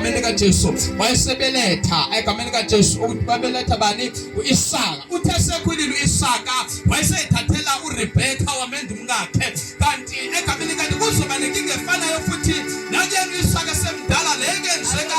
egameni likaJesu wayesebeletha egameni likaJesu ukuthi babeletha bani uIsaka. Uthe sekhulile uIsaka wayeseyithathela uRebecca wamenza umkakhe, kanti egameni likaJesu kuzoba nenkinga efanayo futhi nanje uIsaka semdala lekenzeka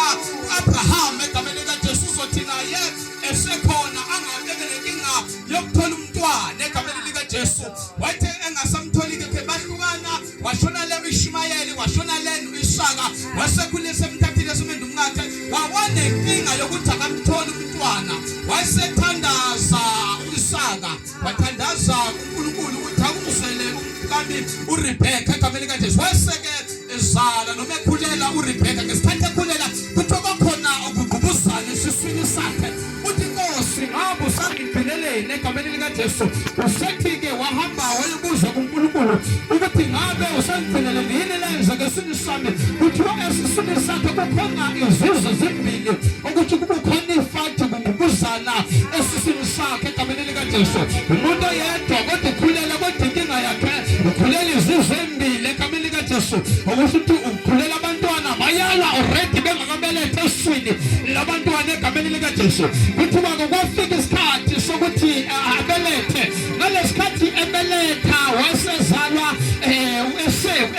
uAbraham egameni likaJesu uzothi naye esekhona angabeke nenkinga yokuthola umntwana egameni likaJesu. Wathi engasamtholi ke bahlukana, washona le uIshmayeli washona le uIsaka, wasekhulile semthathile semenza umkakhe, wabona inkinga yokuthi akamtholi umntwana. Wayesethandaza uIsaka, wathandaza uNkulunkulu ukuthi akumsele umkami uRebecca egameni likaJesu. Waseke ezala noma ekhulela uRebecca, ngesikhathi ekhulela kuthiwa khona ukugqubuzana esiswini sakhe. Uthi Nkosi ngabe usangipheleleni egameni likaJesu. Usethi-ke wahamba wayebuza kuNkulunkulu ukuthi ngabe usangipheleleni yini lenze ngesini sami. Kuthiwa esiswini sakhe kukhona izizwe zimbili ukuthi kubukhona ifathi kungqubuzana esiswini sakhe egameni likaJesu. Umuntu oyedwa kodwa ukhulela kodwa inkinga yakhe ukhulela izizwe embili egameni likaJesu. Ukuthi ukhulela abantwana bayala already bengakabeletha esiswini labantwana egameni likaJesu. Kuthiwa kwafika isikhathi sokuthi abelethe. Ngalesikhathi ebeletha wasezalwa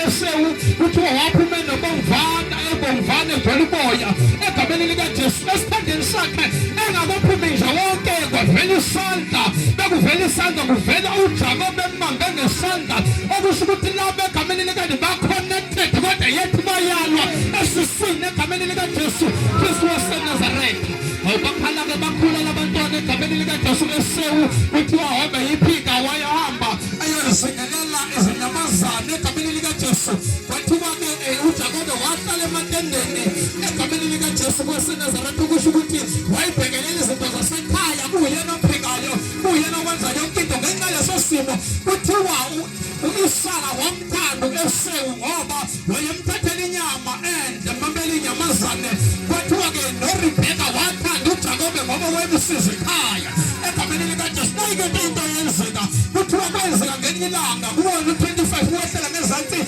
Esewu. Kuthiwa waphuma nobomvana ebomvana egcwele uboya egameni likaJesu. Esithandeni sakhe engakaphumi nje wonke kwavela isandla, bekuvela isandla kuvela uJakobe embambe ngesandla, okusho ukuthi labo egameni likaJesu ba-connected kodwa yethi bayalwa esiswini egameni likaJesu Kristu waseNazaretha. Bakhala-ke bakhula labantwana egameni likaJesu. Esewu kuthiwa waba yiphika wayahamba ayozingelela izinyamazana egameni likaJesu. Kwathiwa-ke uJakobe wahlala ematendeni egameni likaJesu waseNazaretha, okusho ukuthi wayibhekelela izinto zasekhaya, kuyena ophikayo, kuyena okwenza yonke into. Ngenxa yeso simo kuthiwa uIsaka wamthanda uEsewu ngoba wayemthathela inyama ende mambele inyamazane. Kwathiwa-ke noRebecca wathanda uJakobe ngoba wayemsiza ekhaya egameni likaJesu. Nayike into yenzeka, kuthiwa kwenzeka ngelinye ilanga kubona u-25 wehlela ngezansi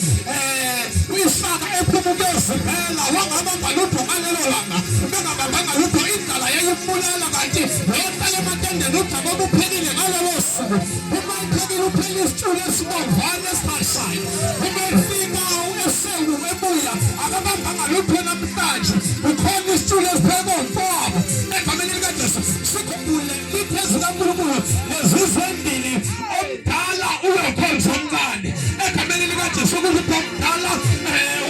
uIsaka ephuma ukuyozibhela, wangabamba lutho ngalelo langa, bengabambanga lutho. Indlala yayimbulela, kanti wayehlala ematendeni. uJakobe uphekile ngalelo suku. Uma ephekile uphekile isitshulu esibomvana esihashayo. Uma efika uEsewu ebuya akabambanga lutho namhlanje. Ukhona isitshulu esiphekwe umfowabo egameni likaJesu. Sikhumbule iphezu kaNkulunkulu lezizwe embili, omdala uyokhonza omncane egameni likaJesu. Ukuthi omdala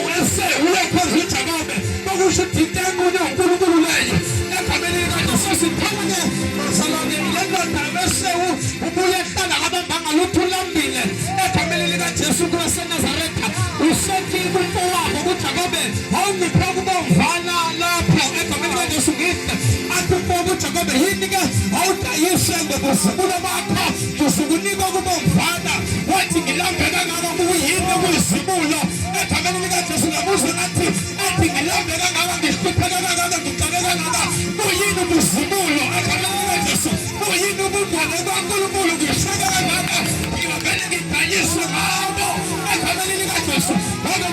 uEsewu uyokhonza uJakobe, okusho ukuthi intengo uNkulunkulu leyo egameni likaJesu. Sithole bazalwane le ndoda uEsewu ubuye ehlala kabambanga lutho lambile egameni likaJesu waseNazaretha. Usethi kumfowabo uJakobe, awungiphe ukubomvana lapho egameni likaJesu. Ngithi athi umfowabo uJakobe, yini-ke awudayise ngobuzibulo bakho uzukunika ukubomvana? Wathi ngilambe kangaka kuyini okuyizibulo egameni likaJesu? Ngabuza ngathi athi ngilambe kangaka, ngihlupheka kangaka, ngicake kangaka, kuyini ubuzibulo egameni likaJesu? Kuyini ubungane kaNkulunkulu? Ngishaka kangaka, ngivele ngidayise ngabo egameni likaJesu. Ngoba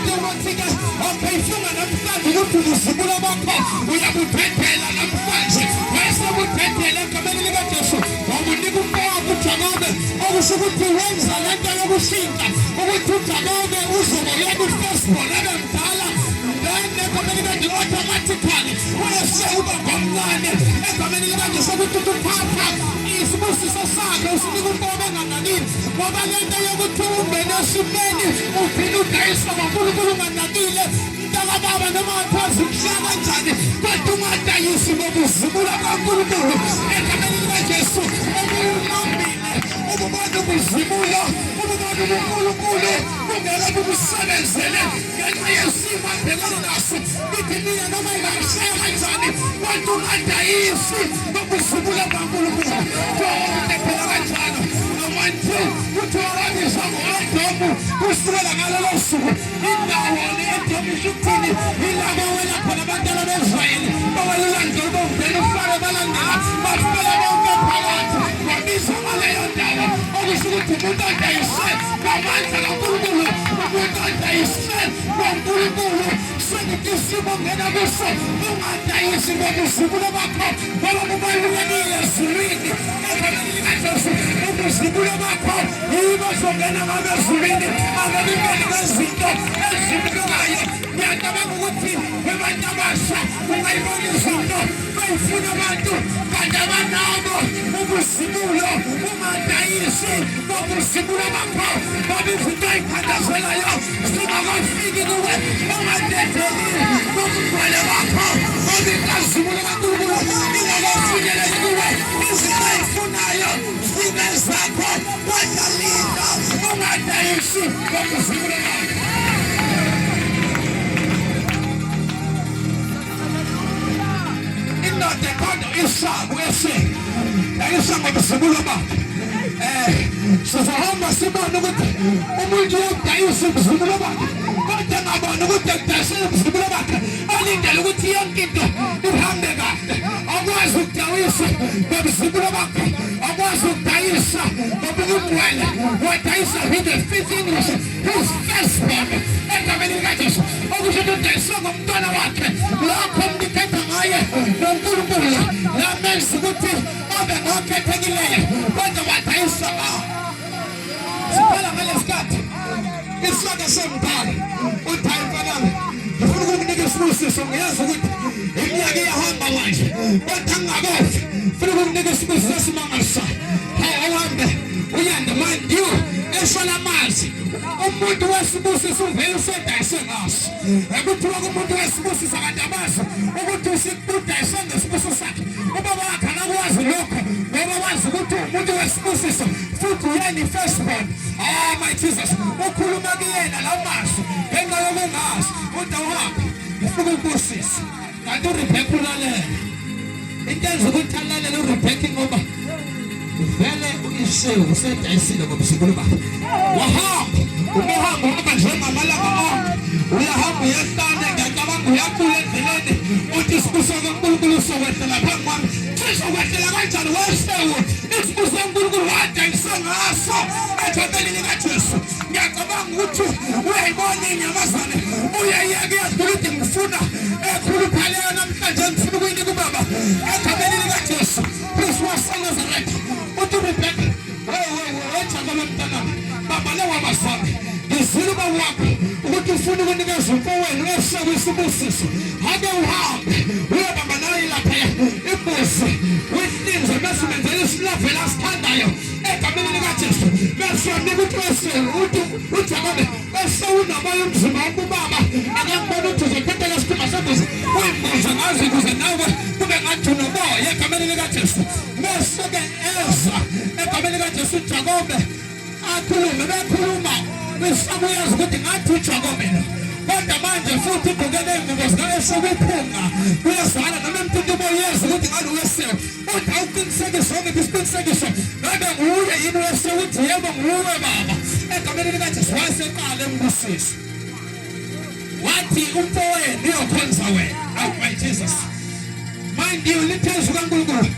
waphefuma namhlanje ukuthi ubuzibulo bakho uyabudedela namhlanje. Wayesebudedela egameni likaJesu. Wabunika umfowabo uJakobe, okusho ukuthi wenza lento yokushintsha, ukuthi uJakobe uzoba yena u-firstborn abe mdala. Then egameni likaJesu automatically uEsewu uba ngomncane egameni likaJesu, ukuthi uthatha isibusiso sakhe usinika umfowabo engananini. Ngoba lento yokuthi ungene esimeni uvile udayiswa kaNkulunkulu unganakile, mntakababa noma ngaphansi kushaya kanjani, kodwa ungadayisi ngobuzibulo kaNkulunkulu egameni likaJesu. Obulambile ububona ubuzibulo, ububona ubuNkulunkulu kungeke bukusebenzele ngenxa yesimo abhekana naso. Ngithi mina noma ingashaya kanjani, kodwa ungadayisi ngobuzibulo kaNkulunkulu. Phela kanjalo amanje kuthiwa wabizwa ngo-Edomu. Kusukela ngalelo suku indawo le-Edomu isho ukuthini? Ilapho wela khona abantwana b'Israyeli bawalandela ubomveli ufake balandela bafela bonke phakathi. Wabizwa ngaleyo ndawo, okusho ukuthi umuntu odayise ngamandla kaNkulunkulu, umuntu odayise kaNkulunkulu. isimo ngena kuso ungadayisi ngokuzibulo bakho ngoba kubalulekile ezulwini egameni likaJesu ukuzibulo bakho yibo zongena ngabezulwini ababingani bezinto ezibukayo ngiyacabanga ukuthi bebantu abasha ungayibona izinto bayifuna abantu kanti abanabo ukuzibulo ungadayisi ngokuzibulo bakho ngoba izinto ayikhathazelayo zingakafiki kuwe ungadedeli ngokugcwele bakho ngoba inkazimulo kaNkulunkulu ingakafikeleli kuwe izinto ayifunayo zibe zakho kodwa linda ungadayisi ngokuzibulo bakho. Indoda ekhona isango yayisango ngokuzibulo bakho. Sizahamba sibone ukuthi umuntu uyadayisa ubuzibulo bakhe kodwa ngabona ukuthi ekudayisela ubuzibulo bakhe alindele ukuthi yonke into ihambe kahle. Akwazi ukudayisa ngobuzibulo bakhe, akwazi ukudayisa ngobugcwele, wadayisa with the fifth English his firstborn egameni likaJesu okusho ukuthi udayisa ngomntwana wakhe lokho umnikhetha ngaye noNkulunkulu lamenza ukuthi abe ngokhethekileyo kodwa wadayisa siphela ngalesikhathi isonto semdala uThayi mfanami ngifuna ukukunika isibusiso ngiyazi ukuthi iminyaka iyahamba manje kodwa ngingakhofi ngifuna ukukunika isibusiso esimangalisayo uhambe uyande mind you eshola amazi umuntu wesibusiso uvele usedayise ngaso ekuthiwa kumuntu wesibusiso kanti abazi ukuthi usikudayise ngesibusiso sakhe ubaba wakhe akakwazi lokho ngoba wazi ukuthi umuntu wesibusiso futhi uyena i-firstborn. My Jesus ukhuluma kuyena lamazwi ngenxa yokungazi kodwa uhambe ngifuna ukubusisa kanti uRebecca ulalela into enza ukuthi alalele uRebecca ngoba vele uIshawu usedayisile ngobuzibulo bakhe wahamba umehamba ngoba njengamalanga onke uyahamba uyahlala ngiyacabanga uyakhula endleleni uthi isibuso kaNkulunkulu sokwehlela phambi kwami sizokwehlela kanjani weShawu isibuso kaNkulunkulu wadayisa ngaso egameni likaJesu. Ngiyacabanga ukuthi uyayibona inyamazane uyayeka uyadlula ukuthi ngifuna ekhuluphaleyo namhlanje ngifuna ukuyinika ubaba egameni likaJesu Kristu waseNazaretha. Uthi uRebecca wejakobe mntanami baba lewa bazame ngizwile ubaba wakho ukuthi ufuna ukunikeza umfowenu weShawu isibusiso ake uhambe uyobamba naye laphaya imbuzi wehlinze mesimenzela isilavela asithandayo egameni likaJesu besiyamnika ukuthi weShawu uJakobe eShawu unamoya umzimba wakubaba akakubona ukuthi uzothatha lesikhumba sembuzi uyimbuze ngazi ukuze nawe kube ngathi unomoya egameni likaJesu. Bese-ke eza egameni likaJesu uJakobe akhulume bekhuluma beShawu uyazi ukuthi ngathi uJakobe lo kodwa manje futhi ugqokele ingubo zikaEshawu iphunga kuyazwana noma emntuntube uyazi ukuthi ngalo weShawu uthi awuqinisekise ngeke isiqinisekiso ngabe nguye yini weShawu uthi yebo nguwe baba egameni likaJesu wayeseqala embusisa wathi umfowenu uyokhonza wena. Oh my Jesus, mind you lithezwe kaNkulunkulu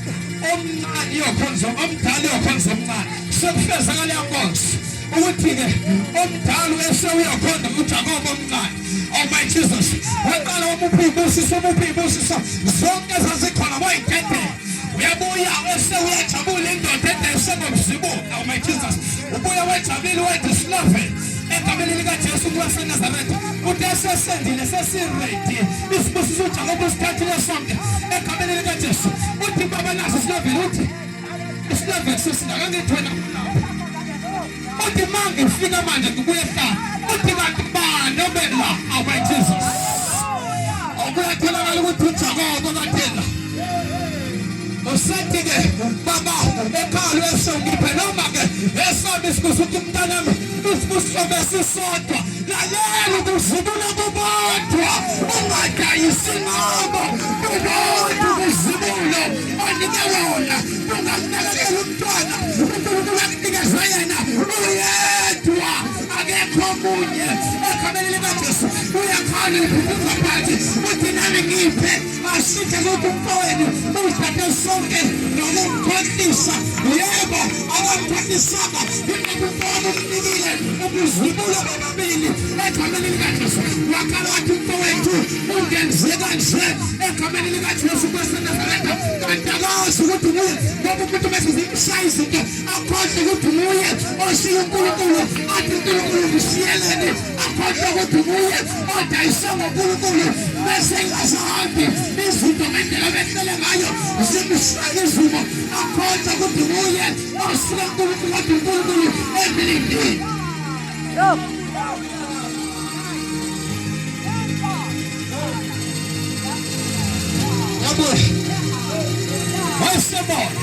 omncane uyokhonza omdala uyokhonza omncane sekufezeka leyo nkonzo ukuthi-ke omdala uEshawu uyokhonza uJakobe omncane. Oh my Jesus, waqala umuphi ibusiso zonke ezazikhona wayithethe uyabuya uEshawu uyajabula indoda edayise ngobuzibulo. Oh my Jesus, ubuya wejabulile wedisilovele egameni likaJesu waseNazaretha uthi esesendile sesiredi isibusiso uJakobe usithathile sonke egameni likaJesu. Uthi baba naso isilovele uthi isilovele sisinakangithwena uthi manje ngifika manje ngibuye ehlala uthi kanti bani obela. Oh my Jesus, okuyatholakala ukuthi uJakobe kathela usethi-ke baba ekhaya lweShawu ngiphe noma-ke esona isibusiso uthi mntanami isibusiso besisodwa lalela ukuzibulo kubodwa ungadayisi ngabo kubodwa ukuzibulo onike wona ungamnakekela umntwana uNkulunkulu akunikeza yena uyedwa akekho omunye egameni likaJesu uyakhala Bwana nikukuza pati uthi nami ngiphe asithe ukuthi umfowenu uthathe sonke nokumkhohlisa yebo akamkhohlisanga umfowenu umnikile ukuzibula bababili egameni likaJesu wakala wathi umfowethu ungenze kanje egameni likaJesu kweseNazaretha kanti akazi ukuthi nguye ngoba umuntu bese zimshaya izinto akhohlwe ukuthi nguye oshiya uNkulunkulu athi uNkulunkulu kusiyeleni akhohlwe ukuthi nguye odayisa ngoNkulunkulu bese engasahambi izinto ngendlela behlele ngayo zimshaya izimo akhohlwe ukuthi nguye oshiya uNkulunkulu athi uNkulunkulu emlindini. Wayesebona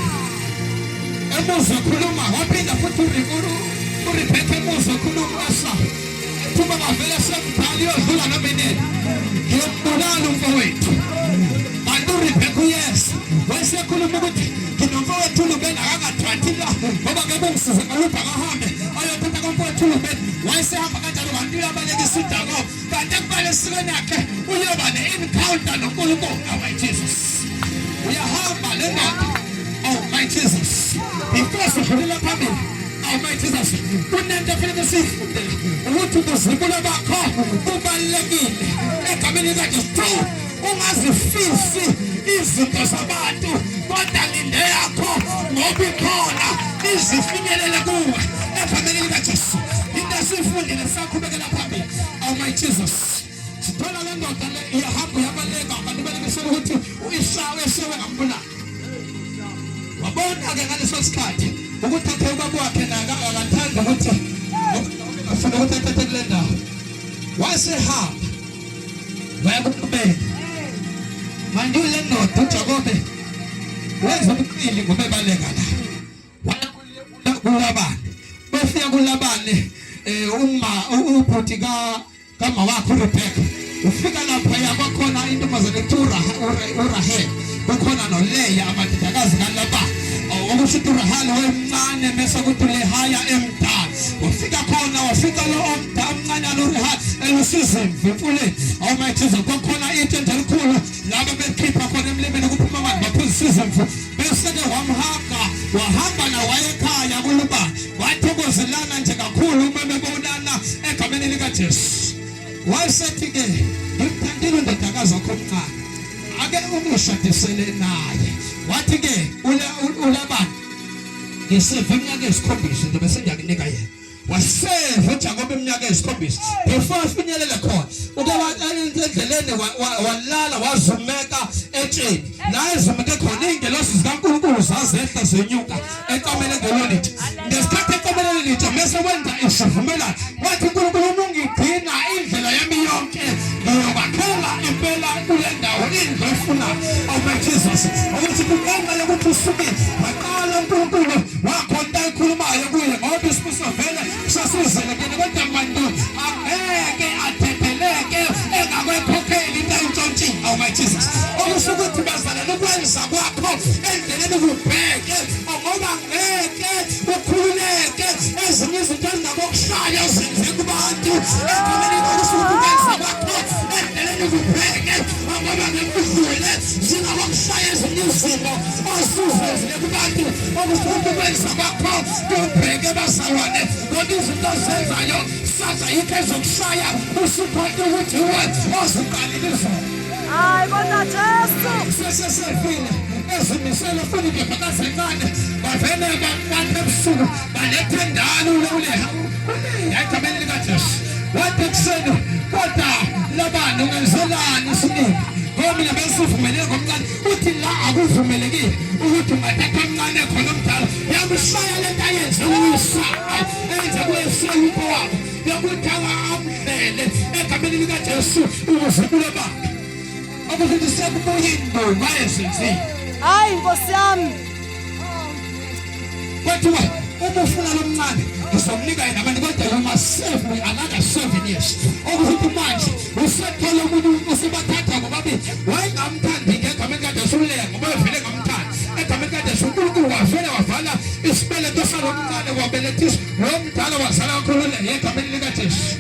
emuzwa khuluma waphinda futhi uRebecca emuzwa khuluma thuba bavele semdala yodlula nomenene ngiyambulala umfowethu kanti uRebecca uyeza wayesekhuluma ukuthi nginomfowethu uLubeni akakathathi la ngoba ngeke ngisize ngalupha akahambe ayothatha komfowethu uLubeni wayesehamba kanjalo kanti uyabalekisa udako kanti ekubalesikeni yakhe uyoba ne-encounter noNkulunkulu. Awu Jesus uyahamba le ndoda. Oh my Jesus before sidlulela phambili. Oh my Jesus kunento efanele siyifundele ukuthi ukuzibula bakho kubalulekile egameni likaJesu. Ungazifisi izinto zabantu kodwa linde yakho ngoba ikhona izifinyelele kuwe egameni likaJesu. Into sifundile sakhubekela phambili. Oh my Jesus sithola le ndoda le iyahamba yabaleka abantu balekisela ukuthi uIshawe esewe ngambulala. Wabona ke ngaleso sikhathi ukuthi athe ubaba wakhe akathanda ukuthi afuna ukuthi athathe kule ndawo. Wasehamba waya kuqhubeka manje le ndoda uJakobe wenza ubuqili ngoba ebaleka la. Waya kuLabani befika kuLabani ubhuti kama wakho uRebecca ufika lapha yabakhona intombazane uRahel kukhona noLeya amadodakazi kaLabani okusho uRahel wemncane mase kuthi uLehaya emdala ufika khona wafika lo omncane noRahel elusizimvu emfuleni. Oh my Jesus kukhona into elikhulu laba bekhipha khona emlebeni kuphuma abantu baphuza isizimvu bese ke wahamba na wayekhaya kuLabani wathokozelana nje kakhulu uma bebonana egameni likaJesu. Wayesethi ke ngimthandile indodakazi yakho omncane ake umushadisele naye. Wathi ke uLabani ngiseve iminyaka esikhombisa into bese ngiyakunika yena. Waseve uJakobe iminyaka esikhombisa before finyelele khona uke endleleni walala wazumeka etsheni la ezumeke khona ingelosi zikaNkulunkulu zazehla zenyuka eqamele ngelolithi. Ngesikhathi eqamele lithi mase wenza isivumelano wathi uNkulunkulu ungigcina indlela yami yonke ngiyobakhela impela kule ndawo indlu efuna. Oh my Jesus ukuthi kungenza yokuthi usuke waqala uNkulunkulu wakhona ekhulumayo kuye ngoba isibuso vele sasizele kene kodwa manje angeke athetheleke engakwekhokeli into entshontshiwe. Oh my Jesus okusho ukuthi bazana lokwenza kwakho endleleni kubheke ngoba ngeke ukhululeke ezinye izinto ezingabokushaya zenze kubantu egameni lokusho ukuthi ukwenza kwakho endleleni kubheke ngoba ngekudlule zingabokushaya ezinye izimo osuzezile kubantu okusho ukuthi ukwenza kwakho kubheke bazalwane ngoba izinto zenzayo saza yikho ezokushaya usukhona ukuthi uwe oziqalile izona. Hayi kodwa Jesu sesefile ezimisele futhi bebhakazencane bavele babantu ebusuku balethe ndalo uLeya egameni likaJesu. Wathi ekuseni kodwa Labani ungenzelani isiningi ngoba mina besivumele ngomncane uthi la akuvumelekile ukuthi ungathatha omncane khona omdala yamshaya lento ayenze uYisaka enze kuyesewuko wabo yokuthi amdlele egameni likaJesu ukuzibula bakhe. Okuthi sekubuya indonga ezenzile. Hayi Nkosi yami kwethiwa uma ufuna lo mncane ngizomnika yena abantu kodwa you must serve me another 7 years. Okuthi manje usethola umuntu usibathatha ngobabili wayengamthandi ngegameni likaJesu uLeya ngoba evele ngamthanda egameni likaJesu uNkulunkulu wavele wavala isibeletho salomncane wabelethisa lo mdala wazala kakhulu egameni likaJesu.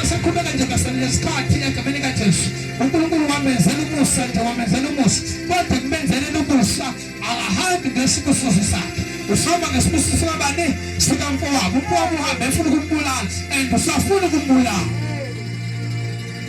Sekhuleka nje lesikhathi egameni likaJesu uNkulunkulu wamenzela umusa nje wamenzela umusa kodwa kumenzele umusa akahambi ngesibusiso sakhe usoma ngesibusiso sabani sikamfowabo umfowabo uhambe efuna ukumbulala and usafuna ukumbulala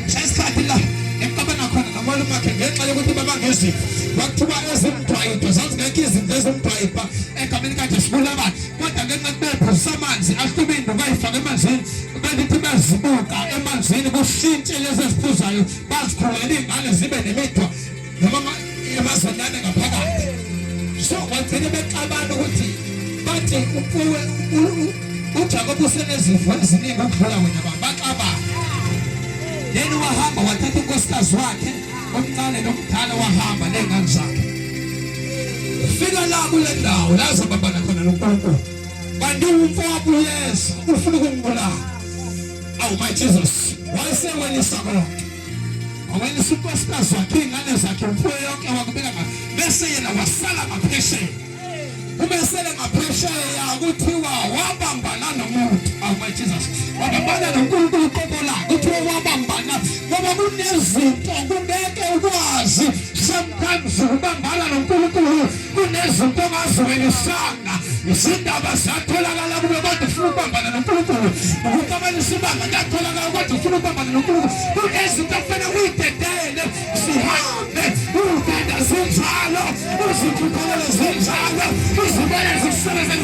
isikhathi la emqabana khona ngamalo bakhe ngenxa yokuthi babangezipho bakuthiwa ezimdwayito zazingekho izinto ezimdwayipha egameni kaJesu kulabani kodwa ngenxa bephuzisa amanzi ahluba induku ayifake emanzini belithi bezibuka emanzini kushintshe lezi eziphuzayo bazikhulela iy'ngane zibe nemidwa noma emazonyane ngaphakathi so kwagcine bexabana ukuthi bathi uJakobe usenezifo eziningi ukudlula wena baxabana yena wahamba wathatha unkosikazi wakhe omncane nomdala wahamba ney'ngane zakhe fika la kule ndawo la azobambana khona noNkulunkulu kanti umfowabo uyeza ufuna ukumbulala awu my Jesus wayesewenisa konke awenisa unkosikazi wakhe iy'ngane zakhe umfuyo yonke wakubeka bese yena wasala ngaphesheya ubesele ngaphesheya kuthiwa wabambana nomuntu awu my Jesus wabambana noNkulunkulu uqobola kuthiwa wabambana ngoba kunezinto kungeke ukwazi sometimes ubambana noNkulunkulu kunezinto ongaziwelisanga izindaba ziyatholakala kube kodwa ufuna ukubambana noNkulunkulu ukukabanisa ibanga liyatholakala kodwa ufuna ukubambana noNkulunkulu kunezinto kufanele uyidedele zihambe udeda zinjalo uzikhuphele zinjalo uzibone zisebenze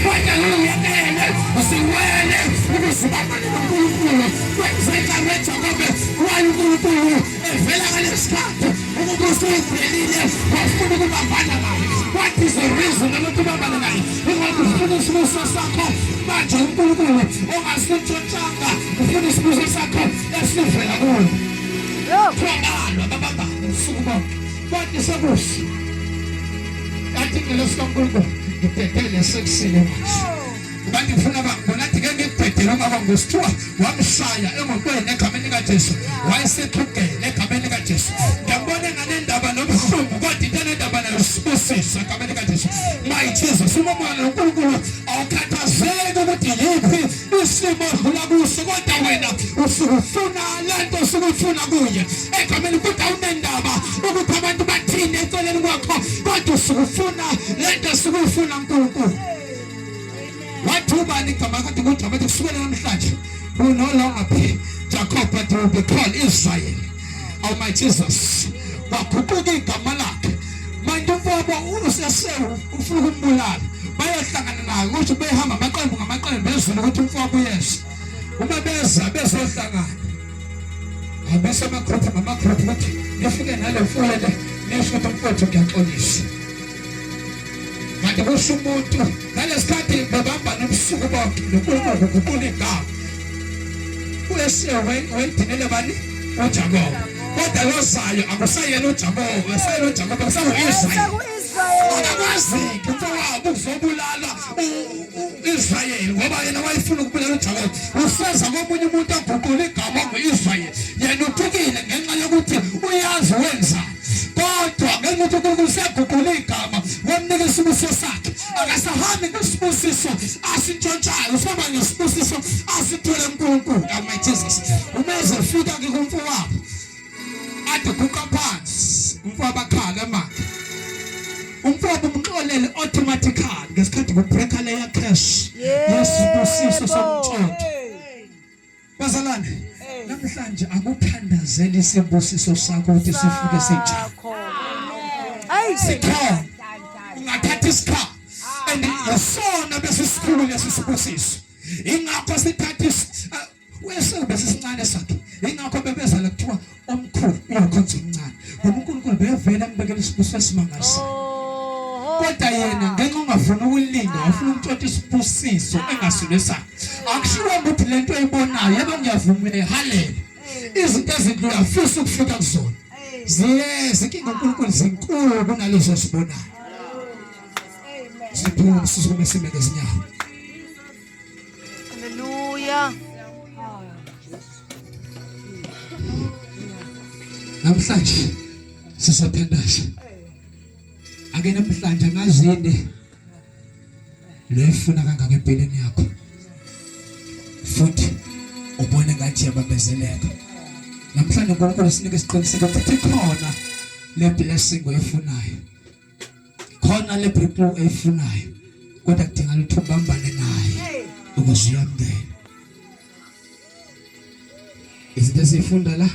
kodwa uyekele usiwele ukuzibambana noNkulunkulu kwenzeka ngeJakobe uNkulunkulu evela ngalesikhathi ukuba usuyibhelile wafuna ukubambana naye what is the reason ukuthi ubambane naye ngoba ufuna isibusiso sakho manje uNkulunkulu ongasitshontshanga ufuna isibusiso sakho esivela kuye kuyabalwa babamba usuku bonke kodwa sebusi athi ngelesikaNkulunkulu ngidedele sekusile manje abantu ufuna bangibona athi ngeke ngidedele ngoba ngosithiwa wamshaya emotweni egameni likaJesu wayesekhugele egameni likaJesu ngiyabona ngale ndaba nobuhlungu kodwa into endaba nayo sibusiso egameni likaJesu my Jesus umamona noNkulunkulu awukhathazeki ukuthi yiphi isimo odlula kuso kodwa wena usufuna lento usufuna kuye egameni kodwa unendaba ukuthi abantu bathini eceleni kwakho kodwa usufuna lento usufuna uNkulunkulu wathi ubani igama lakhe ukuthi abantu kusukela namhlanje will no longer be Jacob but will be called Israel. Oh my Jesus wakhuphuka igama lakhe manje umfowabo usesewu ufuna ukumbulala bayahlangana naye ukuthi behamba amaqembu ngamaqembu bezulu ukuthi umfowabo uyeza uma beza bezohlangana abese amagruphu ngamagruphu ukuthi nifike nale mfuyo le nesho ukuthi umfowethu kuyaxolisa kanti kusho umuntu ngalesikhathi babamba nobusuku bonke noNkulunkulu ukukula igama uyesewe wayidinele bani uJakobe kodwa lozayo akusayena uJakobe esayena uJakobe kusawu-Israyeli akakwazi umfowabo ukuzobulala u-Israyeli ngoba yena wayefuna ukubulala uJakobe useza komunye umuntu aguqula igama ngu-Israyeli yena uthukile ngenxa yokuthi uyazi wenza kodwa ngenxa yokuthi uNkulunkulu useguqula igama wamnika isibusiso sakhe akasahambi ngesibusiso asintshontshayo usihamba ngesibusiso asithole uNkulunkulu my Jesus umeze fika ke kumfowabo ade guqa phansi umfowabo akhala manje umfowabo umxolele automatically ngesikhathi kubreaka leya cash yesibusiso somtshotho bazalwane namhlanje akuthandazeli isibusiso sakho ukuthi sifike sinjani sikho ungathatha isikhathi and yesona bese sikhulu lesisibusiso ingakho sithatha wese bese sincane sakhe ingakho bebezala kuthiwa omkhulu uyakhonza umncane ngoba uNkulunkulu bevela ngibekela isibusiso esimangalisayo kodwa yena ngenxa ungafuna ukulinda wafuna ukutshotha isibusiso engasilo sakhe akushiwo ukuthi lento eyibonayo yebo ngiyavumela halele izinto ezinhle uyafisa ukufika kuzona zikinga uNkulunkulu zinkulu kunalezo sibonayo siphume sisukume simele izinyawo haleluya namhlanje sisathandaza ake namhlanje ngazini lefuna kangaka empilweni yakho futhi ubone ngathi yababezeleka namhlanje uNkulunkulu sinike isiqiniseko ukuthi khona le blessing oyifunayo, khona le breakthrough oyifunayo, kodwa kudinga ukuthi ubambane naye ukuze uyamkele. Izinto esifunda la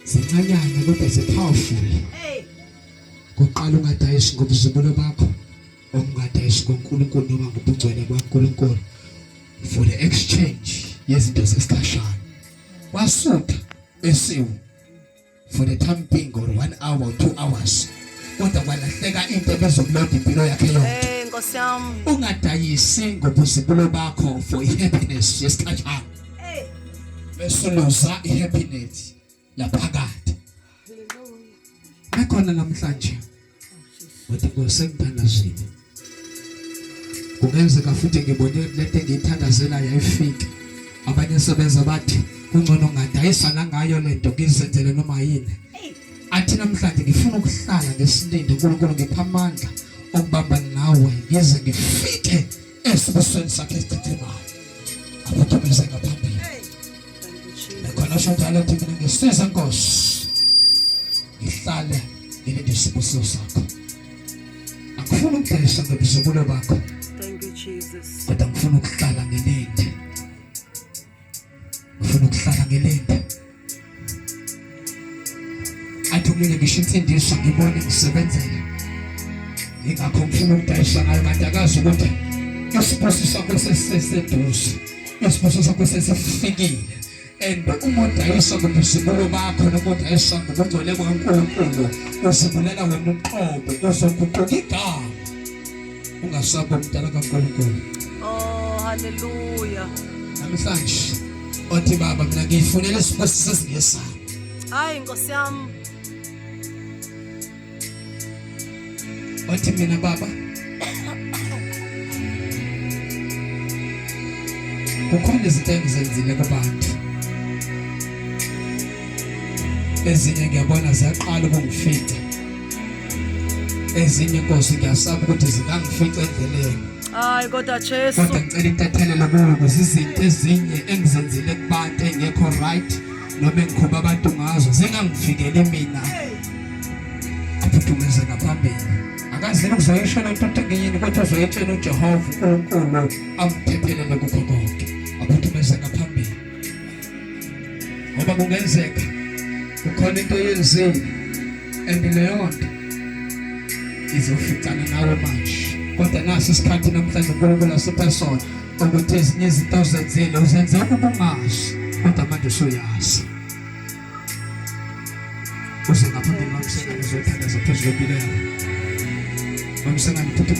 zincanyana kodwa zi-powerful. Kuqala ungadayisi ngobuzibulo bakho, ungadayisi ngoNkulunkulu noma ngobungcwele kwaNkulunkulu for the exchange yezinto zesikhashana. Wasuka esiwe for the time being or 1 hour or 2 hours, kodwa kwalahleka into ebezokuloda impilo yakhe yonke. Nkosi yami. Ungadayisi ngobuzibulo bakho for happiness yesikhashana. Besuluza ihappiness yaphakade. Ekhona namhlanje wathi ngosengithandazile. Kungenzeka futhi ngibone lento engiyithandazela yayifika. Abanye sebenza bathi kungcono ngadayisa nangayo lento ngizenzele noma yini. Athi namhlanje ngifuna ukuhlala ngesilinde uNkulunkulu ngipha amandla okubamba nawe ngize ngifike esibusweni sakhe esithemayo. Abathobeze ngaphambili. Ekhona shonjalo ukuthi mina ngisiza Nkosi. Ngihlale ngilinde isibusiso sakho. Akufuna ukudayisa ngobuzibulo bakho. Thank you Jesus. Kodwa ngifuna ukuhlala ngilinde. Ngifuna ukuhlala ngilinde. Athi kumele ngisho intsindiso ngibone ngisebenzele. Ingakho ngifuna ukudayisa ngayo kanti akazi ukuthi isibusiso sakho sesiseduze. Isibusiso sakho sesifikile. And umuntu ayisa ngobuzibulo bakho nomuntu ayisa ngobungcwele kwaNkulunkulu uzibulela wena uqobo uzoguquka igama ungasaba umdala kaNkulunkulu. Oh hallelujah. Namhlanje othi baba mina ngiyifunela isibusiso sesingesa. Hayi Nkosi yami. Othi mina baba kukhona izinto engizenzile kubantu. Ezinye ngiyabona ziyaqala ukungifika. Ezinye Nkosi ngiyasaba ukuthi zingangifica endleleni. Hayi kodwa Jesu. Kodwa ngicela intathelelo kuwe izinto ezinye engizenzile kubantu engekho right noma engikhuba abantu ngazo zingangifikele mina. Aphumeze ngaphambili. Akazile ukuzoyisho lento ngiyini kodwa uzoyitshela uJehova uNkulunkulu amphephelele kukho konke. Aphumeze ngaphambili. Ngoba kungenzeka kukhona into yenzile and leyo nto izoficana nawe manje. Kodwa nasi isikhathi namhlanje uNkulunkulu asipha sona ukuthi ezinye izinto uzenzile uzenzela ubungazi kodwa manje usuyazi. Uze ngaphambili mamsengane uzothandaza phezu kwempilo yakho. Mamsengane futhi